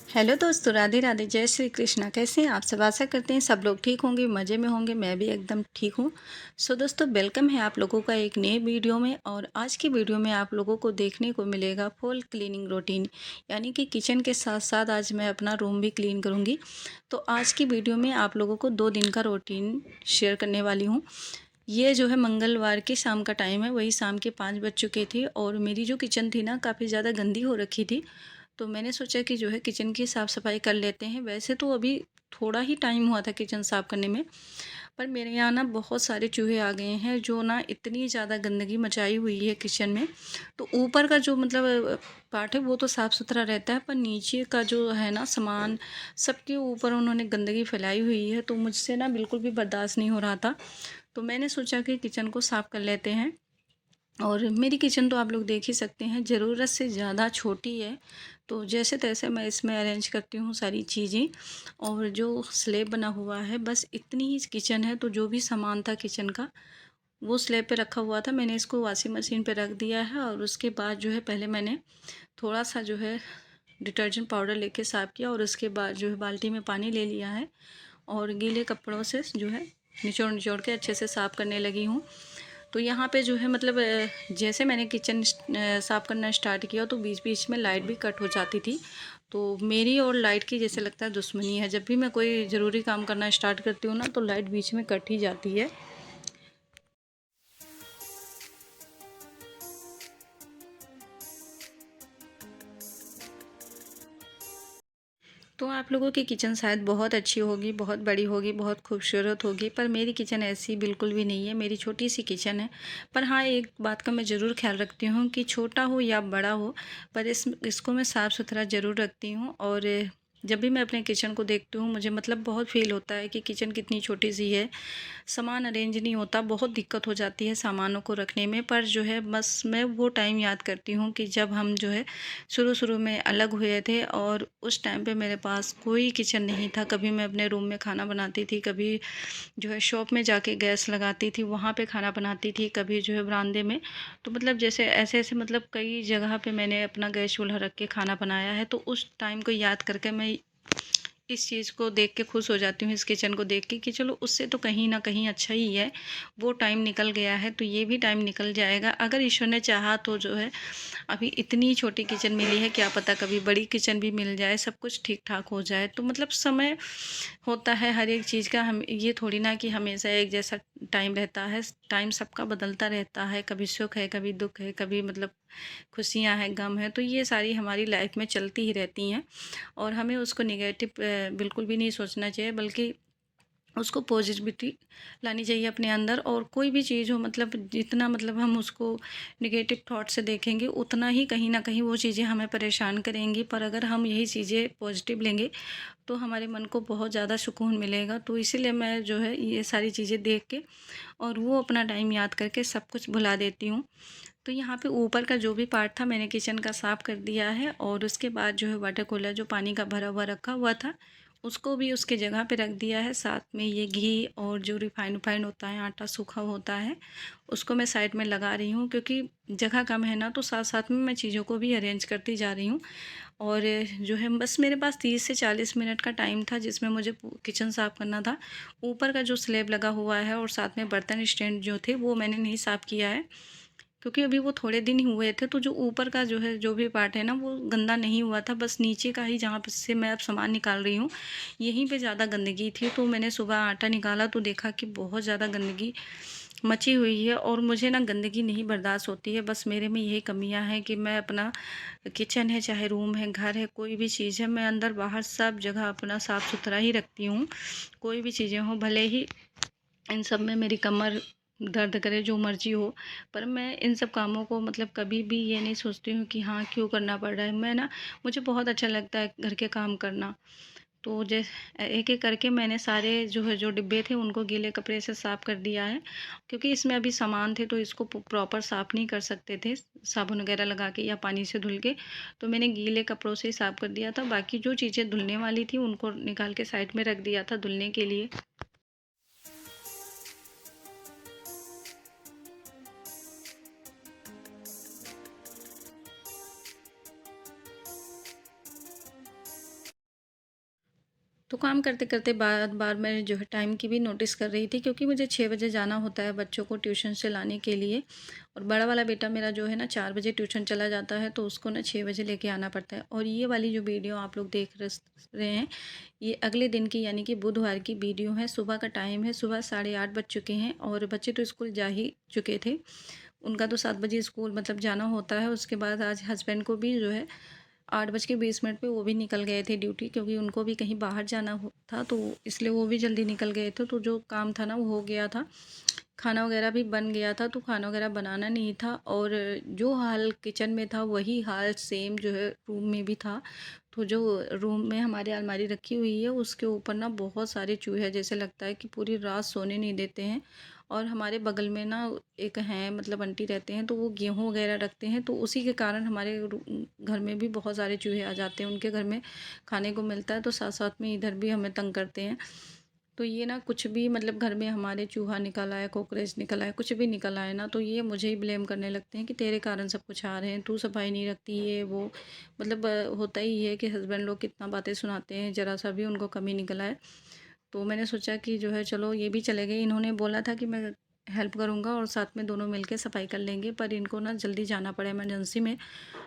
Hello दोस्तों, राधे राधे, जय श्री कृष्णा। कैसे हैं आप सब? आशा करते हैं सब लोग ठीक होंगे, मज़े में होंगे। मैं भी एकदम ठीक हूँ। सो दोस्तों, वेलकम है आप लोगों का एक नए वीडियो में। और आज की वीडियो में आप लोगों को देखने को मिलेगा फुल क्लीनिंग रूटीन, यानी कि किचन के साथ साथ आज मैं अपना रूम भी क्लीन करूँगी। तो आज की वीडियो में आप लोगों को 2 दिन का रूटीन शेयर करने वाली हूँ। ये जो है मंगलवार के शाम का टाइम है, वही शाम के 5 बज चुके थे और मेरी जो किचन थी ना, काफ़ी ज़्यादा गंदी हो रखी थी। तो मैंने सोचा कि जो है किचन की साफ़ सफाई कर लेते हैं। वैसे तो अभी थोड़ा ही टाइम हुआ था किचन साफ़ करने में, पर मेरे यहाँ ना बहुत सारे चूहे आ गए हैं जो ना इतनी ज़्यादा गंदगी मचाई हुई है किचन में। तो ऊपर का जो मतलब पार्ट है वो तो साफ़ सुथरा रहता है, पर नीचे का जो है ना सामान, सबके ऊपर उन्होंने गंदगी फैलाई हुई है। तो मुझसे ना बिल्कुल भी बर्दाश्त नहीं हो रहा था। तो मैंने सोचा कि किचन को साफ़ कर लेते हैं। और मेरी किचन तो आप लोग देख ही सकते हैं, ज़रूरत से ज़्यादा छोटी है। तो जैसे तैसे मैं इसमें अरेंज करती हूँ सारी चीज़ें। और जो स्लैब बना हुआ है, बस इतनी ही किचन है। तो जो भी सामान था किचन का, वो स्लैब पे रखा हुआ था। मैंने इसको वॉशिंग मशीन पे रख दिया है। और उसके बाद जो है पहले मैंने थोड़ा सा जो है डिटर्जेंट पाउडर लेके साफ़ किया। और उसके बाद जो है बाल्टी में पानी ले लिया है और गीले कपड़ों से जो है निचोड़ निचोड़ के अच्छे से साफ़ करने लगी हूँ। तो यहाँ पे जो है मतलब जैसे मैंने किचन साफ़ करना स्टार्ट किया तो बीच बीच में लाइट भी कट हो जाती थी। तो मेरी और लाइट की जैसे लगता है दुश्मनी है। जब भी मैं कोई ज़रूरी काम करना स्टार्ट करती हूँ ना, तो लाइट बीच में कट ही जाती है। तो आप लोगों की किचन शायद बहुत अच्छी होगी, बहुत बड़ी होगी, बहुत खूबसूरत होगी, पर मेरी किचन ऐसी बिल्कुल भी नहीं है। मेरी छोटी सी किचन है। पर हाँ, एक बात का मैं ज़रूर ख्याल रखती हूँ कि छोटा हो या बड़ा हो, पर इसको मैं साफ़ सुथरा ज़रूर रखती हूँ। और जब भी मैं अपने किचन को देखती हूँ, मुझे मतलब बहुत फ़ील होता है कि किचन कितनी छोटी सी है। सामान अरेंज नहीं होता, बहुत दिक्कत हो जाती है सामानों को रखने में। पर जो है बस मैं वो टाइम याद करती हूँ कि जब हम जो है शुरू-शुरू में अलग हुए थे और उस टाइम पे मेरे पास कोई किचन नहीं था। कभी मैं अपने रूम में खाना बनाती थी, कभी जो है शॉप में जाके गैस लगाती थी, वहाँ पे खाना बनाती थी, कभी जो है बरामदे में। तो मतलब जैसे ऐसे-ऐसे मतलब कई जगह पे मैंने अपना गैस चूल्हा रख के खाना बनाया है। तो उस टाइम को याद करके मैं इस चीज़ को देख के खुश हो जाती हूँ, इस किचन को देख के कि चलो उससे तो कहीं न कहीं अच्छा ही है। वो टाइम निकल गया है, तो ये भी टाइम निकल जाएगा। अगर ईश्वर ने चाहा तो जो है अभी इतनी छोटी किचन मिली है, क्या पता कभी बड़ी किचन भी मिल जाए, सब कुछ ठीक-ठाक हो जाए। तो मतलब समय होता है हर एक चीज़ का। हम ये थोड़ी ना कि हमेशा एक जैसा टाइम रहता है। टाइम सबका बदलता रहता है, कभी सुख है, कभी दुःख है, कभी मतलब खुशियाँ हैं, गम है। तो ये सारी हमारी लाइफ में चलती ही रहती हैं। और हमें उसको नेगेटिव बिल्कुल भी नहीं सोचना चाहिए, बल्कि उसको पॉजिटिविटी लानी चाहिए अपने अंदर। और कोई भी चीज़ हो, मतलब जितना मतलब हम उसको नेगेटिव थॉट से देखेंगे, उतना ही कहीं ना कहीं वो चीज़ें हमें परेशान करेंगी। पर अगर हम यही चीज़ें पॉजिटिव लेंगे तो हमारे मन को बहुत ज़्यादा सुकून मिलेगा। तो इसीलिए मैं जो है ये सारी चीज़ें देख के और वो अपना टाइम याद करके सब कुछ भुला देती हूँ। तो यहाँ पे ऊपर का जो भी पार्ट था मैंने किचन का साफ़ कर दिया है। और उसके बाद जो है वाटर कूलर जो पानी का भरा हुआ रखा हुआ था, उसको भी उसके जगह पे रख दिया है। साथ में ये घी और जो रिफाइंड होता है, आटा सूखा होता है, उसको मैं साइड में लगा रही हूँ, क्योंकि जगह कम है ना। तो साथ साथ में मैं चीज़ों को भी अरेंज करती जा रही हूँ। और जो है बस मेरे पास 30 से 40 मिनट का टाइम था जिसमें मुझे किचन साफ़ करना था। ऊपर का जो स्लैब लगा हुआ है और साथ में बर्तन स्टैंड जो थे वो मैंने नहीं साफ़ किया है, क्योंकि अभी वो थोड़े दिन ही हुए थे। तो जो ऊपर का जो है जो भी पार्ट है ना, वो गंदा नहीं हुआ था। बस नीचे का ही, जहाँ पे से मैं अब सामान निकाल रही हूँ, यहीं पे ज़्यादा गंदगी थी। तो मैंने सुबह आटा निकाला तो देखा कि बहुत ज़्यादा गंदगी मची हुई है। और मुझे ना गंदगी नहीं बर्दाश्त होती है। बस मेरे में यही कमियां हैं कि मैं अपना किचन है, चाहे रूम है, घर है, कोई भी चीज़ है, मैं अंदर बाहर सब जगह अपना साफ़ सुथरा ही रखती हूँ। कोई भी चीज़ें हों, भले ही इन सब में मेरी कमर दर्द करे, जो मर्जी हो, पर मैं इन सब कामों को मतलब कभी भी ये नहीं सोचती हूँ कि हाँ क्यों करना पड़ रहा है। मैं ना, मुझे बहुत अच्छा लगता है घर के काम करना। तो जैसे एक एक करके मैंने सारे जो है जो डिब्बे थे उनको गीले कपड़े से साफ़ कर दिया है, क्योंकि इसमें अभी सामान थे तो इसको प्रॉपर साफ़ नहीं कर सकते थे साबुन वगैरह लगा के या पानी से धुल के। तो मैंने गीले कपड़ों से ही साफ़ कर दिया था। बाकी जो चीज़ें धुलने वाली थी उनको निकाल के साइड में रख दिया था धुलने के लिए। तो काम करते-करते बार-बार मैं जो है टाइम की भी नोटिस कर रही थी, क्योंकि मुझे 6 बजे जाना होता है बच्चों को ट्यूशन से लाने के लिए। और बड़ा वाला बेटा मेरा जो है ना 4 बजे ट्यूशन चला जाता है, तो उसको ना 6 बजे लेके आना पड़ता है। और ये वाली जो वीडियो आप लोग देख रहे हैं, ये अगले दिन की यानी कि बुधवार की वीडियो है। सुबह का टाइम है, सुबह 8:30 बज चुके हैं और बच्चे तो स्कूल जा ही चुके थे। उनका तो 7 बजे स्कूल मतलब जाना होता है। उसके बाद आज हस्बैंड को भी जो है 8:20 पे वो भी निकल गए थे ड्यूटी, क्योंकि उनको भी कहीं बाहर जाना था, तो इसलिए वो भी जल्दी निकल गए थे। तो जो काम था ना वो हो गया था, खाना वगैरह भी बन गया था, तो खाना वगैरह बनाना नहीं था। और जो हाल किचन में था वही हाल सेम जो है रूम में भी था। तो जो रूम में हमारी अलमारी रखी हुई है उसके ऊपर ना बहुत सारे चूहे, जैसे लगता है कि पूरी रात सोने नहीं देते हैं। और हमारे बगल में ना एक हैं मतलब आंटी रहते हैं, तो वो गेहूँ वगैरह रखते हैं, तो उसी के कारण हमारे घर में भी बहुत सारे चूहे आ जाते हैं। उनके घर में खाने को मिलता है तो साथ साथ में इधर भी हमें तंग करते हैं। तो ये ना कुछ भी मतलब घर में हमारे चूहा निकल आया, कॉकरोच निकल आया, कुछ भी निकल आए ना, तो ये मुझे ही ब्लेम करने लगते हैं कि तेरे कारण सब कुछ आ रहे हैं, तू सफाई नहीं रखती, ये वो। मतलब होता ही है कि हस्बैंड लोग कितना बातें सुनाते हैं, ज़रा सा भी उनको कमी निकल आए। तो मैंने सोचा कि जो है चलो ये भी चले गए। इन्होंने बोला था कि मैं हेल्प करूँगा और साथ में दोनों मिलके सफाई कर लेंगे, पर इनको ना जल्दी जाना पड़ा इमरजेंसी में।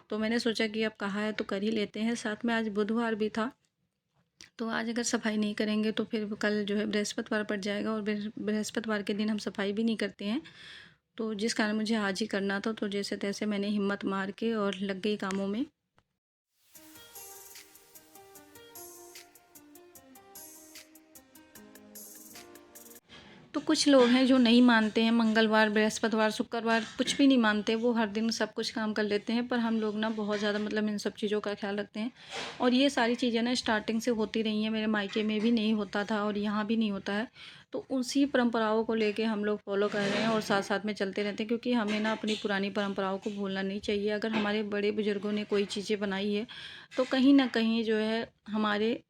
तो मैंने सोचा कि अब कहा है तो कर ही लेते हैं। साथ में आज बुधवार भी था, तो आज अगर सफाई नहीं करेंगे तो फिर कल जो है बृहस्पतिवार पड़ जाएगा, और बृहस्पतिवार के दिन हम सफाई भी नहीं करते हैं। तो जिस कारण मुझे आज ही करना था, तो जैसे तैसे मैंने हिम्मत मार के और लग गई कामों में। तो कुछ लोग हैं जो नहीं मानते हैं, मंगलवार, बृहस्पतिवार, शुक्रवार कुछ भी नहीं मानते, वो हर दिन सब कुछ काम कर लेते हैं। पर हम लोग ना बहुत ज़्यादा मतलब इन सब चीज़ों का ख्याल रखते हैं। और ये सारी चीज़ें ना स्टार्टिंग से होती रही हैं, मेरे मायके में भी नहीं होता था और यहाँ भी नहीं होता है। तो उसी परंपराओं को लेके हम लोग फॉलो कर रहे हैं और साथ साथ में चलते रहते हैं, क्योंकि हमें ना अपनी पुरानी परंपराओं को भूलना नहीं चाहिए। अगर हमारे बड़े बुजुर्गों ने कोई चीज़ें बनाई है, तो कहीं ना कहीं जो है हमारे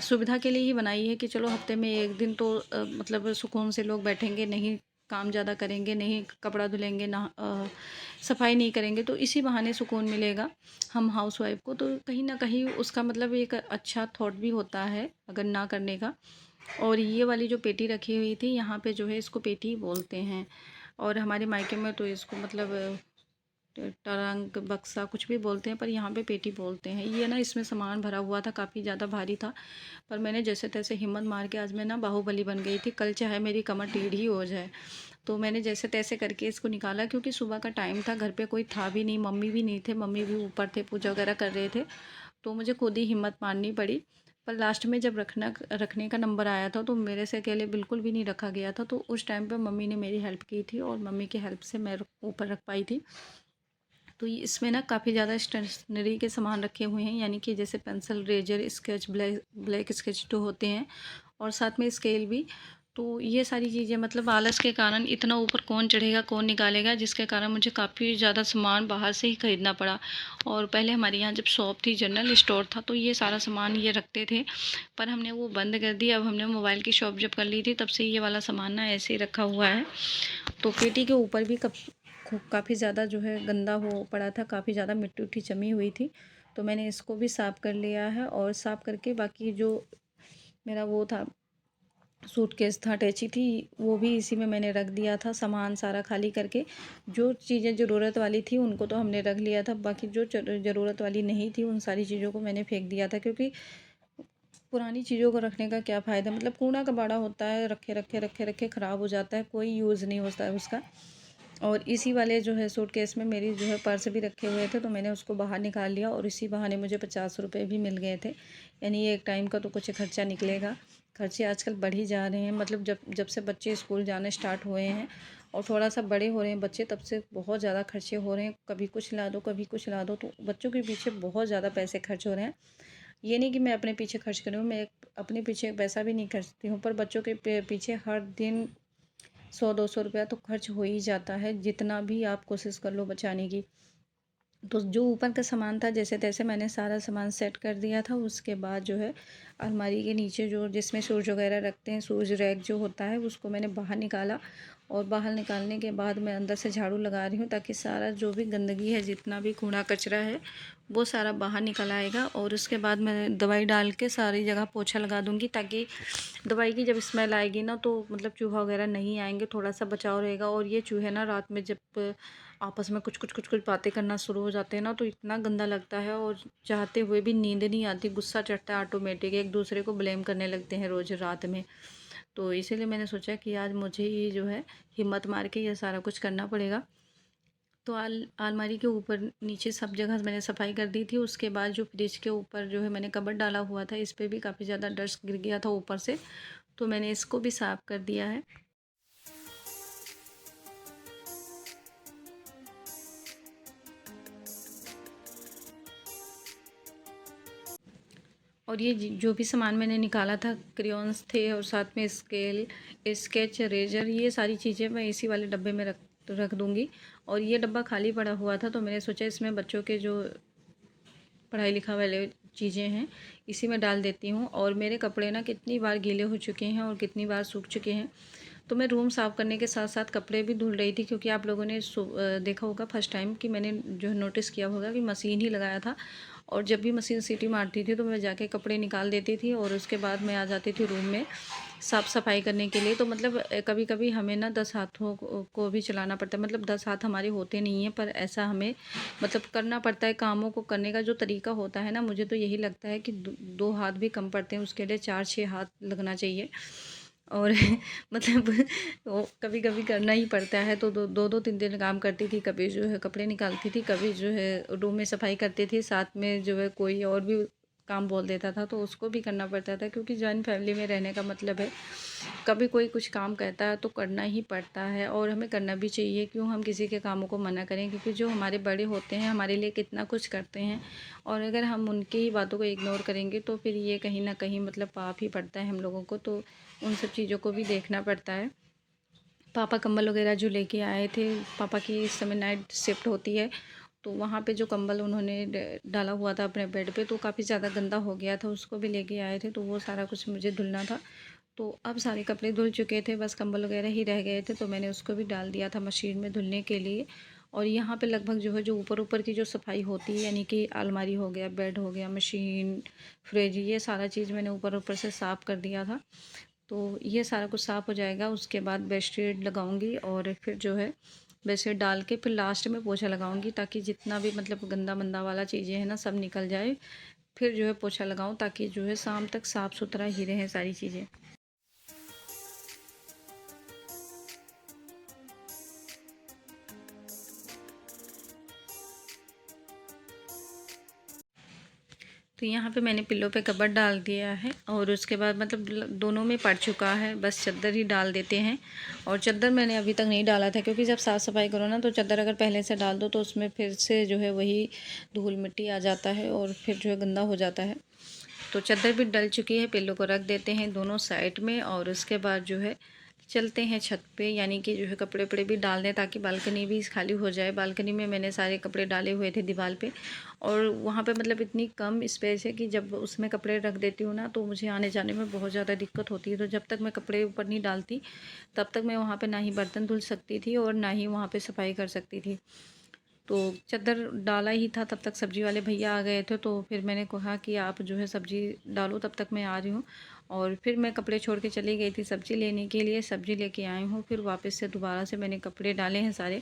सुविधा के लिए ही बनाई है कि चलो हफ्ते में एक दिन तो मतलब सुकून से लोग बैठेंगे, नहीं काम ज़्यादा करेंगे, नहीं कपड़ा धुलेंगे, ना सफाई नहीं करेंगे, तो इसी बहाने सुकून मिलेगा हम हाउसवाइफ को। तो कहीं ना कहीं उसका मतलब एक अच्छा थॉट भी होता है अगर ना करने का। और ये वाली जो पेटी रखी हुई थी यहाँ पे जो है इसको पेटी बोलते हैं, और हमारे मायके में तो इसको मतलब टरंक बक्सा कुछ भी बोलते हैं, पर यहाँ पे पेटी बोलते हैं। ये ना इसमें सामान भरा हुआ था, काफ़ी ज़्यादा भारी था, पर मैंने जैसे तैसे हिम्मत मार के आज मैं ना बाहुबली बन गई थी, कल चाहे मेरी कमर टेढ़ी हो जाए। तो मैंने जैसे तैसे करके इसको निकाला, क्योंकि सुबह का टाइम था, घर पे कोई था भी नहीं, मम्मी भी नहीं थे, मम्मी भी ऊपर थे, पूजा वगैरह कर रहे थे। तो मुझे खुद ही हिम्मत मारनी पड़ी। पर लास्ट में जब रखने का नंबर आया था, तो मेरे से अकेले बिल्कुल भी नहीं रखा गया था। तो उस टाइम पे मम्मी ने मेरी हेल्प की थी और मम्मी की हेल्प से मैं ऊपर रख पाई थी। तो ये इसमें ना काफ़ी ज़्यादा स्टेशनरी के सामान रखे हुए हैं, यानी कि जैसे pencil, razor, sketch, black black sketch जो होते हैं, और साथ में स्केल भी। तो ये सारी चीज़ें मतलब आलस के कारण इतना ऊपर कौन चढ़ेगा, कौन निकालेगा, जिसके कारण मुझे काफ़ी ज़्यादा सामान बाहर से ही ख़रीदना पड़ा। और पहले हमारे यहाँ जब शॉप थी, जनरल स्टोर था, तो ये सारा सामान ये रखते थे, पर हमने वो बंद कर दिया। अब हमने मोबाइल की शॉप जब कर ली थी, तब से ये वाला सामान ना ऐसे ही रखा हुआ है। तो पेटी के ऊपर भी काफ़ी ज़्यादा जो है गंदा हो पड़ा था, काफ़ी ज़्यादा मिट्टी उट्टी जमी हुई थी। तो मैंने इसको भी साफ़ कर लिया है, और साफ़ करके बाकी जो मेरा वो था सूटकेस था, अटैची थी, वो भी इसी में मैंने रख दिया था, सामान सारा खाली करके। जो चीज़ें ज़रूरत वाली थी उनको तो हमने रख लिया था, बाकी जो ज़रूरत वाली नहीं थी उन सारी चीज़ों को मैंने फेंक दिया था, क्योंकि पुरानी चीज़ों को रखने का क्या फ़ायदा। मतलब कूड़ा कबाड़ा होता है, रखे रखे रखे रखे ख़राब हो जाता है, कोई यूज़ नहीं होता है उसका। और इसी वाले जो है सूटकेस में मेरी जो है पर्स भी रखे हुए थे, तो मैंने उसको बाहर निकाल लिया, और इसी बहाने मुझे 50 रुपये भी मिल गए थे। यानी एक टाइम का तो कुछ खर्चा निकलेगा। खर्चे आजकल बढ़ ही जा रहे हैं, मतलब जब जब से बच्चे स्कूल जाने स्टार्ट हुए हैं और थोड़ा सा बड़े हो रहे हैं बच्चे, तब से बहुत ज़्यादा खर्चे हो रहे हैं। कभी कुछ ला दो, कभी कुछ ला दो, तो बच्चों के पीछे बहुत ज़्यादा पैसे खर्च हो रहे हैं। ये नहीं कि मैं अपने पीछे खर्च करूँ, मैं अपने पीछे पैसा भी नहीं खर्चती हूँ, पर बच्चों के पीछे हर दिन 100-200 रुपया तो खर्च हो ही जाता है, जितना भी आप कोशिश कर लो बचाने की। तो जो ऊपर का सामान था जैसे तैसे मैंने सारा सामान सेट कर दिया था। उसके बाद जो है अलमारी के नीचे जो जिसमें शूज़ वगैरह रखते हैं, शूज़ रैक जो होता है, उसको मैंने बाहर निकाला और बाहर निकालने के बाद मैं अंदर से झाड़ू लगा रही हूँ ताकि सारा जो भी गंदगी है, जितना भी कूड़ा कचरा है, वो सारा बाहर निकल आएगा। और उसके बाद मैं दवाई डाल के सारी जगह पोछा लगा दूँगी ताकि दवाई की जब स्मेल आएगी ना तो मतलब चूहा वगैरह नहीं आएंगे, थोड़ा सा बचाव रहेगा। और ये चूहे ना रात में जब आपस में कुछ कुछ कुछ कुछ बातें करना शुरू हो जाते हैं ना तो इतना गंदा लगता है, और चाहते हुए भी नींद नहीं आती, गुस्सा चढ़ता है ऑटोमेटिक, एक दूसरे को ब्लेम करने लगते हैं रोज़ रात में। तो इसीलिए मैंने सोचा कि आज मुझे ही जो है हिम्मत मार के ये सारा कुछ करना पड़ेगा। तो अलमारी के ऊपर नीचे सब जगह मैंने सफाई कर दी थी। उसके बाद जो फ्रिज के ऊपर जो है मैंने कबर्ड डाला हुआ था, इस पे भी काफ़ी ज़्यादा डस्ट गिर गया था ऊपर से, तो मैंने इसको भी साफ़ कर दिया है। और ये जो भी सामान मैंने निकाला था, क्रेयॉन्स थे और साथ में स्केल, स्केच, रेजर, ये सारी चीज़ें मैं इसी वाले डब्बे में रख दूँगी। और ये डब्बा खाली पड़ा हुआ था तो मैंने सोचा इसमें बच्चों के जो पढ़ाई लिखाई वाले चीज़ें हैं इसी में डाल देती हूँ। और मेरे कपड़े ना कितनी बार गीले हो चुके हैं और कितनी बार सूख चुके हैं, तो मैं रूम साफ़ करने के साथ साथ कपड़े भी धुल रही थी। क्योंकि आप लोगों ने देखा होगा फर्स्ट टाइम कि मैंने जो है नोटिस किया होगा कि मशीन ही लगाया था, और जब भी मशीन सीटी मारती थी तो मैं जाके कपड़े निकाल देती थी और उसके बाद मैं आ जाती थी रूम में साफ़ सफाई करने के लिए। तो मतलब कभी कभी हमें ना 10 हाथों को भी चलाना पड़ता है, मतलब 10 हाथ हमारे होते नहीं हैं, पर ऐसा हमें मतलब करना पड़ता है। कामों को करने का जो तरीका होता है ना, मुझे तो यही लगता है कि दो हाथ भी कम पड़ते हैं, उसके लिए 4-6 हाथ लगना चाहिए। और मतलब वो कभी कभी करना ही पड़ता है। तो दो दो दो तीन दिन काम करती थी, कभी जो है कपड़े निकालती थी, कभी जो है रूम में सफाई करती थी, साथ में जो है कोई और भी काम बोल देता था तो उसको भी करना पड़ता था। क्योंकि जॉइंट फैमिली में रहने का मतलब है कभी कोई कुछ काम कहता है तो करना ही पड़ता है, और हमें करना भी चाहिए। क्यों हम किसी के कामों को मना करें, क्योंकि जो हमारे बड़े होते हैं हमारे लिए कितना कुछ करते हैं, और अगर हम उनकी ही बातों को इग्नोर करेंगे तो फिर ये कहीं ना कहीं मतलब पाप ही पड़ता है हम लोगों को। तो उन सब चीज़ों को भी देखना पड़ता है। पापा कंबल वगैरह जो लेके आए थे, पापा की इस समय नाइट शिफ्ट होती है, तो वहाँ पे जो कंबल उन्होंने डाला हुआ था अपने बेड पे तो काफ़ी ज़्यादा गंदा हो गया था, उसको भी लेके आए थे, तो वो सारा कुछ मुझे धुलना था। तो अब सारे कपड़े धुल चुके थे, बस कंबल वगैरह ही रह गए थे, तो मैंने उसको भी डाल दिया था मशीन में धुलने के लिए। और यहाँ पे लगभग जो है जो ऊपर ऊपर की जो सफाई होती है, यानी कि अलमारी हो गया, बेड हो गया, मशीन, फ्रिज, ये सारा चीज़ मैंने ऊपर ऊपर से साफ़ कर दिया था। तो ये सारा कुछ साफ़ हो जाएगा, उसके बाद बेडशीट लगाऊंगी और फिर जो है बेडशीट डाल के फिर लास्ट में पोछा लगाऊंगी, ताकि जितना भी मतलब गंदा मंदा वाला चीज़ें हैं ना सब निकल जाए। फिर जो है पोछा लगाऊं ताकि जो है शाम तक साफ़ सुथरा ही रहे सारी चीज़ें। तो यहाँ पे मैंने पिल्लो पे कवर डाल दिया है, और उसके बाद मतलब दोनों में पड़ चुका है, बस चादर ही डाल देते हैं। और चादर मैंने अभी तक नहीं डाला था, क्योंकि जब साफ़ सफाई करो ना तो चादर अगर पहले से डाल दो तो उसमें फिर से जो है वही धूल मिट्टी आ जाता है और फिर जो है गंदा हो जाता है। तो चादर भी डल चुकी है, पिल्लो को रख देते हैं दोनों साइड में, और उसके बाद जो है चलते हैं छत पे, यानी कि जो है कपड़े वपड़े भी डाल दें ताकि बालकनी भी खाली हो जाए। बालकनी में मैंने सारे कपड़े डाले हुए थे दीवार पे, और वहाँ पे मतलब इतनी कम स्पेस है कि जब उसमें कपड़े रख देती हूँ ना तो मुझे आने जाने में बहुत ज़्यादा दिक्कत होती है। तो जब तक मैं कपड़े ऊपर नहीं डालती तब तक मैं वहाँ पर ना ही बर्तन धुल सकती थी और ना ही वहाँ पर सफाई कर सकती थी। तो चादर डाला ही था, तब तक सब्ज़ी वाले भैया आ गए थे, तो फिर मैंने कहा कि आप जो है सब्ज़ी डालो, तब तक मैं आ रही हूँ। और फिर मैं कपड़े छोड़ के चली गई थी सब्ज़ी लेने के लिए, सब्ज़ी लेके आई हूँ, फिर वापस से दोबारा से मैंने कपड़े डाले हैं सारे।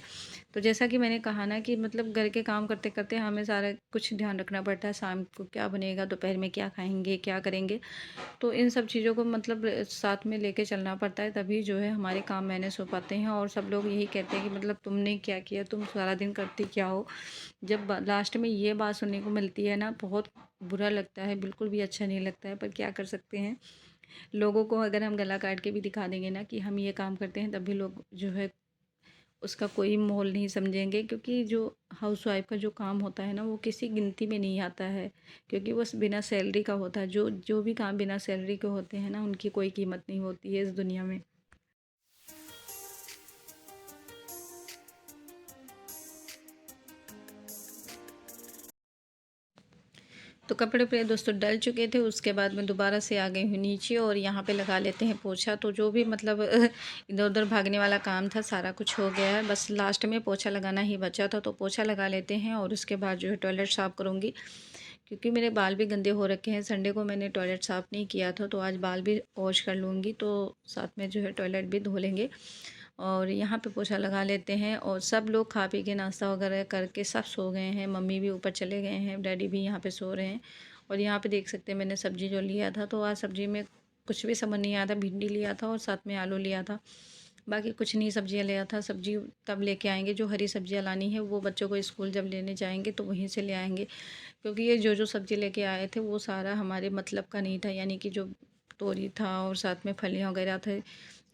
तो जैसा कि मैंने कहा ना कि मतलब घर के काम करते करते हमें सारा कुछ ध्यान रखना पड़ता है, शाम को क्या बनेगा, दोपहर में क्या खाएंगे, क्या करेंगे। तो इन सब चीज़ों को मतलब साथ में लेके चलना पड़ता है, तभी जो है हमारे काम मैनेज हो पाते हैं। और सब लोग यही कहते हैं कि मतलब तुमने क्या किया, तुम सारा दिन करती क्या हो। जब लास्ट में ये बात सुनने को मिलती है ना, बहुत बुरा लगता है, बिल्कुल भी अच्छा नहीं लगता है, पर क्या कर सकते हैं। लोगों को अगर हम गला काट के भी दिखा देंगे ना कि हम ये काम करते हैं, तब भी लोग जो है उसका कोई मोल नहीं समझेंगे। क्योंकि जो हाउसवाइफ का जो काम होता है ना वो किसी गिनती में नहीं आता है, क्योंकि वो बिना सैलरी का होता है। जो जो भी काम बिना सैलरी के होते हैं ना उनकी कोई कीमत नहीं होती है इस दुनिया में। तो कपड़े वपड़े दोस्तों डल चुके थे, उसके बाद मैं दोबारा से आ गई हूँ नीचे और यहाँ पे लगा लेते हैं पोछा। तो जो भी मतलब इधर-उधर भागने वाला काम था सारा कुछ हो गया है, बस लास्ट में पोछा लगाना ही बचा था। तो पोछा लगा लेते हैं और उसके बाद जो है टॉयलेट साफ़ करूँगी, क्योंकि मेरे बाल भी गंदे हो रखे हैं। संडे को मैंने टॉयलेट साफ़ नहीं किया था, तो आज बाल भी वॉश कर लूँगी, तो साथ में जो है टॉयलेट भी धो लेंगे। और यहाँ पे पोछा लगा लेते हैं और सब लोग खा पी के नाश्ता वगैरह करके सब सो गए हैं। मम्मी भी ऊपर चले गए हैं, डैडी भी यहाँ पे सो रहे हैं। और यहाँ पे देख सकते हैं मैंने सब्ज़ी जो लिया था, तो आज सब्ज़ी में कुछ भी समझ नहीं आया था। भिंडी लिया था और साथ में आलू लिया था, बाकी कुछ नहीं सब्ज़ियाँ लिया था। सब्ज़ी तब लेके आएंगे, जो हरी सब्ज़ियाँ लानी है वो बच्चों को स्कूल जब लेने जाएंगे तो वहीं से ले आएंगे, क्योंकि ये जो सब्ज़ी लेके आए थे वो सारा हमारे मतलब का नहीं था। यानी कि जो तोरी था और साथ में फलियाँ वगैरह थे,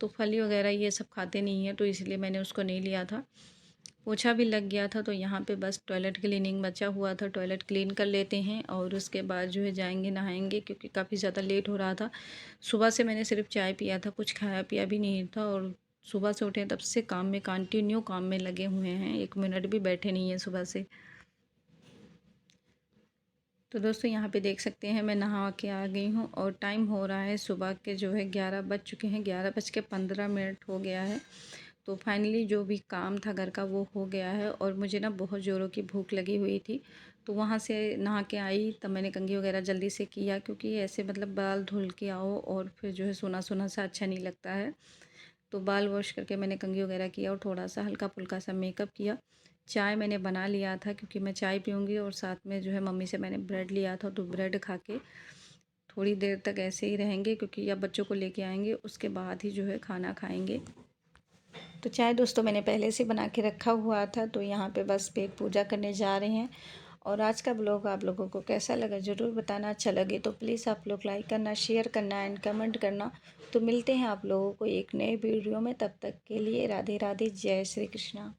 तो फली वगैरह ये सब खाते नहीं हैं, तो इसलिए मैंने उसको नहीं लिया था। पोछा भी लग गया था, तो यहाँ पे बस टॉयलेट क्लीनिंग बचा हुआ था, टॉयलेट क्लीन कर लेते हैं और उसके बाद जो है जाएंगे नहाएंगे, क्योंकि काफ़ी ज़्यादा लेट हो रहा था। सुबह से मैंने सिर्फ चाय पिया था, कुछ खाया पिया भी नहीं था। और सुबह से उठे तब से काम में, कंटिन्यू काम में लगे हुए हैं, 1 मिनट भी बैठे नहीं हैं सुबह से। तो दोस्तों यहाँ पे देख सकते हैं मैं नहा के आ गई हूँ और टाइम हो रहा है सुबह के जो है 11 बज चुके हैं, 11:15 हो गया है। तो फाइनली जो भी काम था घर का वो हो गया है और मुझे ना बहुत ज़ोरों की भूख लगी हुई थी। तो वहाँ से नहा के आई तब मैंने कंघी वगैरह जल्दी से किया, क्योंकि ऐसे मतलब बाल धुल के आओ और फिर जो है सूना सूना सा अच्छा नहीं लगता है। तो बाल वॉश करके मैंने कंघी वगैरह किया और थोड़ा सा हल्का फुल्का सा मेकअप किया। चाय मैंने बना लिया था, क्योंकि मैं चाय पीऊँगी और साथ में जो है मम्मी से मैंने ब्रेड लिया था, तो ब्रेड खा के थोड़ी देर तक ऐसे ही रहेंगे, क्योंकि अब बच्चों को लेके आएंगे उसके बाद ही जो है खाना खाएंगे। तो चाय दोस्तों मैंने पहले से बना के रखा हुआ था, तो यहाँ पे बस पेट पूजा करने जा रहे हैं। और आज का ब्लॉग आप लोगों को कैसा लगा ज़रूर बताना। अच्छा लगे तो प्लीज़ आप लोग लाइक करना, शेयर करना एंड कमेंट करना। तो मिलते हैं आप लोगों को एक नए वीडियो में, तब तक के लिए राधे राधे, जय श्री कृष्णा।